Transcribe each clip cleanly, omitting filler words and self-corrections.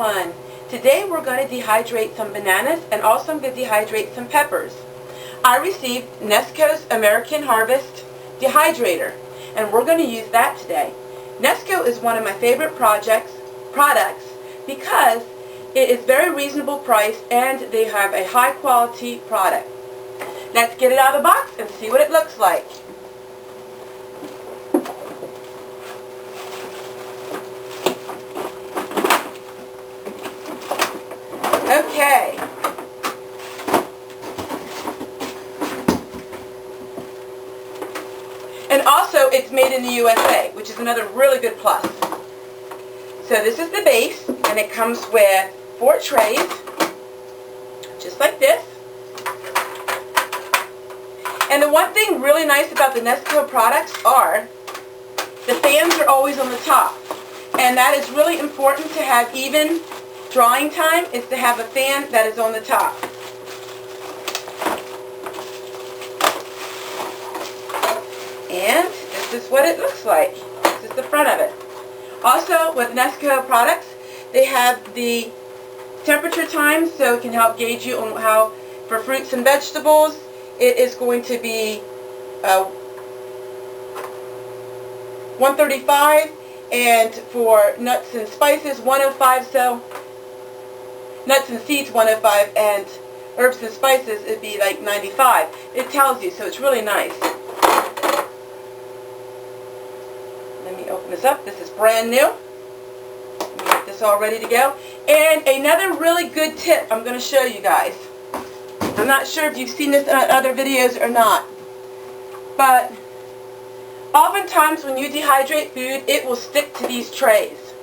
everyone. Today we're going to dehydrate some bananas and also I'm going to dehydrate some peppers. I received Nesco's American Harvest dehydrator and we're going to use that today. Nesco is one of my favorite products because it is very reasonable price and they have a high quality product. Let's get it out of the box and see what it looks like. Okay. And also it's made in the USA, which is another really good plus. So this is the base and it comes with 4 trays, just like this. And the one thing really nice about the Nesco products are the fans are always on the top. And that is really important to have even drying time, is to have a fan that is on the top. And this is what it looks like. This is the front of it. Also with Nesco products, they have the temperature time, so it can help gauge you on how, for fruits and vegetables, it is going to be 135, and for nuts and spices 105. So nuts and seeds 105, and herbs and spices it'd be like 95. It tells you, so it's really nice. Let me open this up. This is brand new. Let me get this all ready to go. And another really good tip I'm going to show you guys. I'm not sure if you've seen this in other videos or not, but oftentimes when you dehydrate food, it will stick to these trays.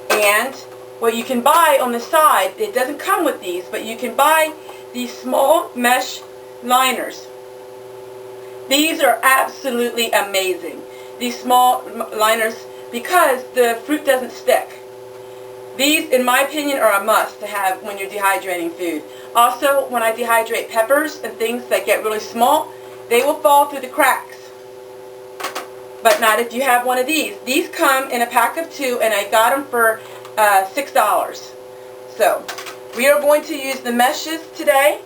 And what you can buy on the side, it doesn't come with these, but you can buy these small mesh liners. These are absolutely amazing. These small liners, because the fruit doesn't stick. These, in my opinion, are a must to have when you're dehydrating food. Also, when I dehydrate peppers and things that get really small, they will fall through the cracks. But not if you have one of these. These come in a pack of 2, and I got them for $6. So, we are going to use the meshes today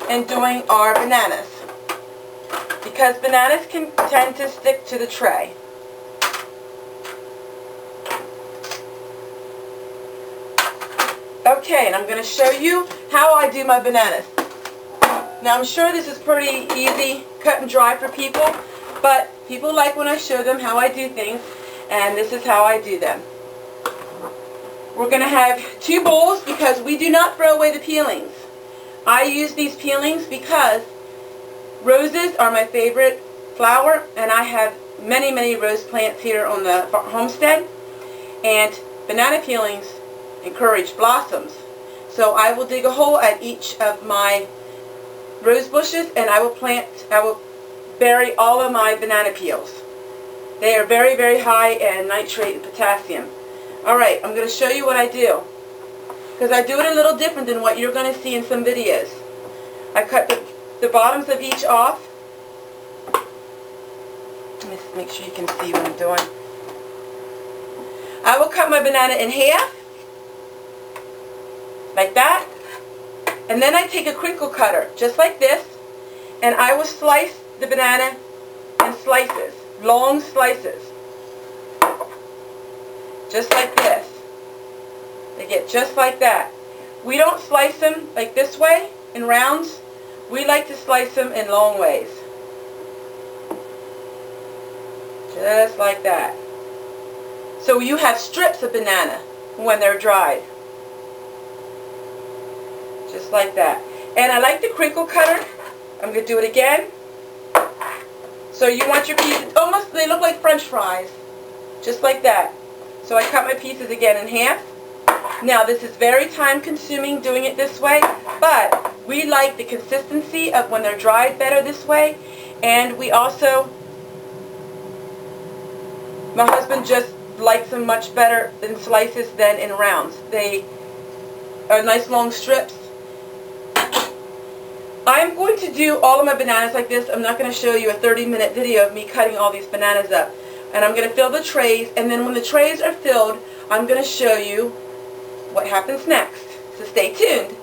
in doing our bananas, because bananas can tend to stick to the tray. Okay, and I'm going to show you how I do my bananas. Now I'm sure this is pretty easy, cut and dry for people, but people like when I show them how I do things, and this is how I do them. We're going to have 2 bowls because we do not throw away the peelings. I use these peelings because roses are my favorite flower, and I have many, many rose plants here on the homestead, and banana peelings encourage blossoms. So I will dig a hole at each of my rose bushes and I will bury all of my banana peels. They are very, very high in nitrate and potassium. Alright, I'm going to show you what I do, because I do it a little different than what you're going to see in some videos. I cut the bottoms of each off. Let me make sure you can see what I'm doing. I will cut my banana in half, like that, and then I take a crinkle cutter, just like this, and I will slice the banana in slices, long slices, just like this. They get just like that. We don't slice them like this way, in rounds. We like to slice them in long ways. Just like that. So you have strips of banana when they're dried. Just like that. And I like the crinkle cutter. I'm going to do it again. So you want your pieces, almost, they look like French fries. Just like that. So I cut my pieces again in half. Now this is very time consuming doing it this way, but we like the consistency of when they're dried better this way. And we also, my husband just likes them much better in slices than in rounds. They are nice long strips. I'm going to do all of my bananas like this. I'm not going to show you a 30-minute video of me cutting all these bananas up. And I'm going to fill the trays, and then when the trays are filled, I'm going to show you what happens next. So stay tuned.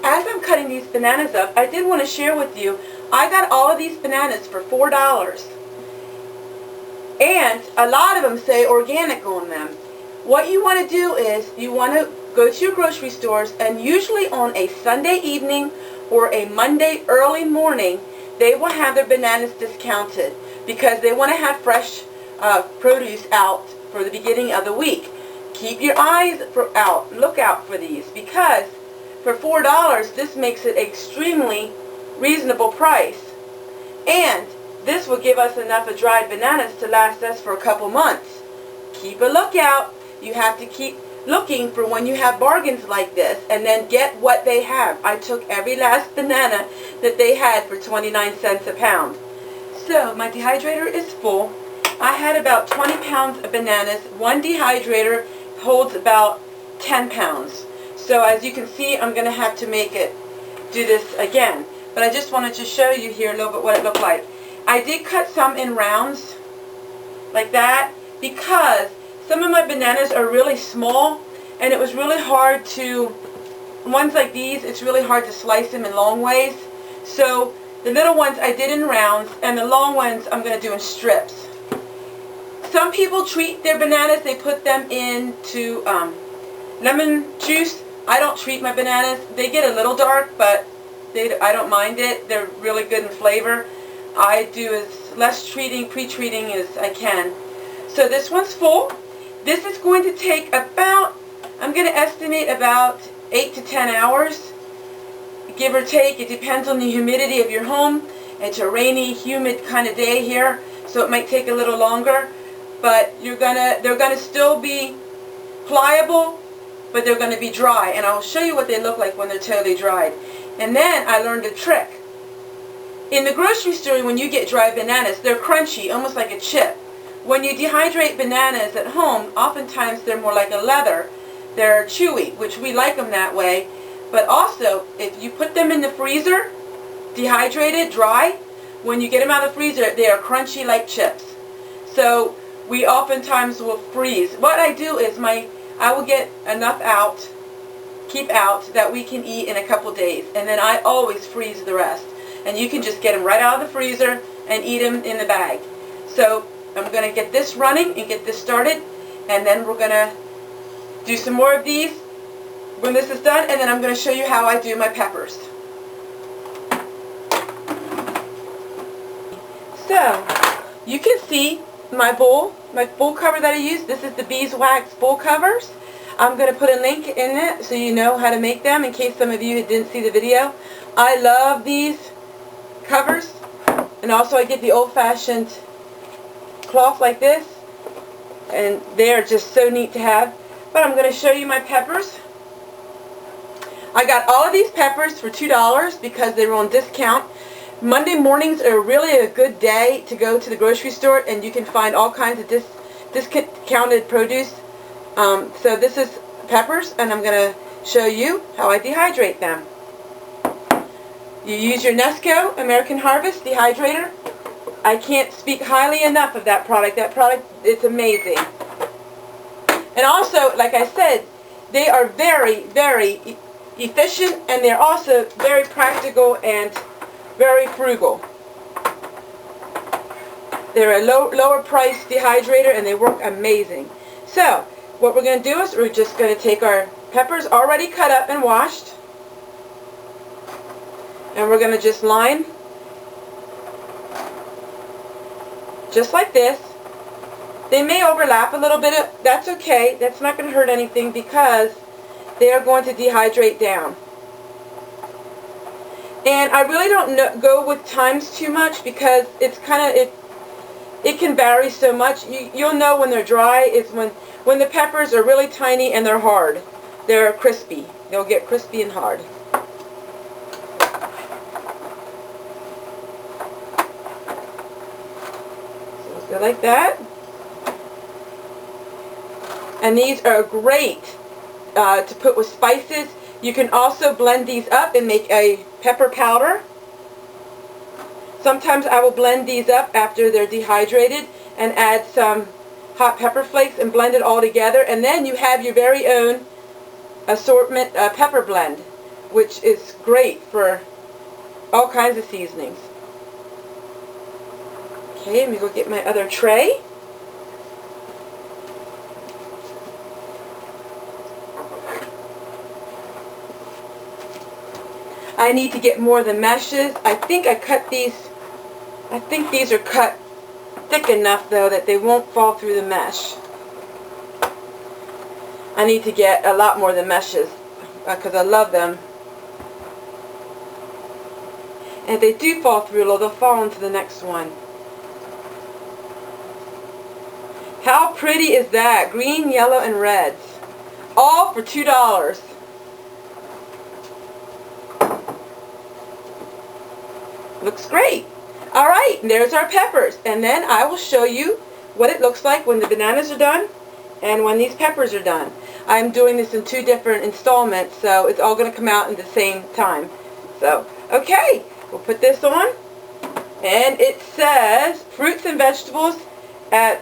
As I'm cutting these bananas up, I did want to share with you, I got all of these bananas for $4. And a lot of them say organic on them. What you want to do is you want to go to your grocery stores, and usually on a Sunday evening or a Monday early morning, they will have their bananas discounted because they want to have fresh produce out for the beginning of the week. Keep your eyes out, look out for these, because for $4 this makes it extremely reasonable price. And this will give us enough of dried bananas to last us for a couple months. Keep a lookout. You have to keep looking for when you have bargains like this, and then get what they have. I took every last banana that they had for 29 cents a pound. So my dehydrator is full. I had about 20 pounds of bananas. One dehydrator holds about 10 pounds. So as you can see, I'm going to have to do this again. But I just wanted to show you here a little bit what it looked like. I did cut some in rounds like that because some of my bananas are really small, and it was really hard to, ones like these, it's really hard to slice them in long ways. So the little ones I did in rounds, and the long ones I'm going to do in strips. Some people treat their bananas, they put them into lemon juice. I don't treat my bananas. They get a little dark, but I don't mind it. They're really good in flavor. I do as less pre-treating as I can. So this one's full. This is going to take about, I'm going to estimate about 8 to 10 hours, give or take. It depends on the humidity of your home. It's a rainy, humid kind of day here, so it might take a little longer. But they're gonna still be pliable, but they're going to be dry. And I'll show you what they look like when they're totally dried. And then I learned a trick. In the grocery store, when you get dried bananas, they're crunchy, almost like a chip. When you dehydrate bananas at home, oftentimes they're more like a leather. They're chewy, which we like them that way. But also, if you put them in the freezer, dehydrated, dry, when you get them out of the freezer, they are crunchy like chips. So we oftentimes will freeze. What I do is I will get enough out, keep out, that we can eat in a couple days. And then I always freeze the rest. And you can just get them right out of the freezer and eat them in the bag. So I'm going to get this running and get this started. And then we're going to do some more of these when this is done. And then I'm going to show you how I do my peppers. So you can see my bowl cover that I use. This is the beeswax bowl covers. I'm going to put a link in it so you know how to make them in case some of you didn't see the video. I love these covers, and also I get the old-fashioned cloth like this, and they are just so neat to have. But I'm going to show you my peppers. I got all of these peppers for $2 because they were on discount. Monday mornings are really a good day to go to the grocery store, and you can find all kinds of discounted produce. So this is peppers, and I'm going to show you how I dehydrate them. You use your Nesco American Harvest dehydrator. I can't speak highly enough of that product. That product, it's amazing. And also, like I said, they are very, very efficient, and they're also very practical and very frugal. They're a lower price dehydrator, and they work amazing. So what we're going to do is we're just going to take our peppers already cut up and washed, and we're going to just line just like this. They may overlap a little bit. That's okay. That's not going to hurt anything because they are going to dehydrate down. And I really don't go with times too much because it's kind of, it can vary so much. You'll know when they're dry is when the peppers are really tiny and they're hard. They're crispy. They'll get crispy and hard. So go like that. And these are great to put with spices. You can also blend these up and make a pepper powder. Sometimes I will blend these up after they're dehydrated and add some hot pepper flakes and blend it all together, and then you have your very own assortment pepper blend, which is great for all kinds of seasonings. Okay, let me go get my other tray. I need to get more of the meshes. I think I cut these, I think these are cut thick enough though that they won't fall through the mesh. I need to get a lot more of the meshes because I love them. And if they do fall through, they'll fall into the next one. How pretty is that? Green, yellow, and reds. All for $2. Looks great. Alright, there's our peppers. And then I will show you what it looks like when the bananas are done and when these peppers are done. I'm doing this in 2 different installments, so it's all going to come out at the same time. So, okay, we'll put this on. And it says fruits and vegetables at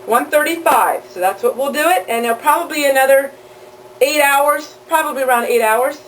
135. So that's what we'll do it. And it'll probably be another 8 hours, probably around 8 hours.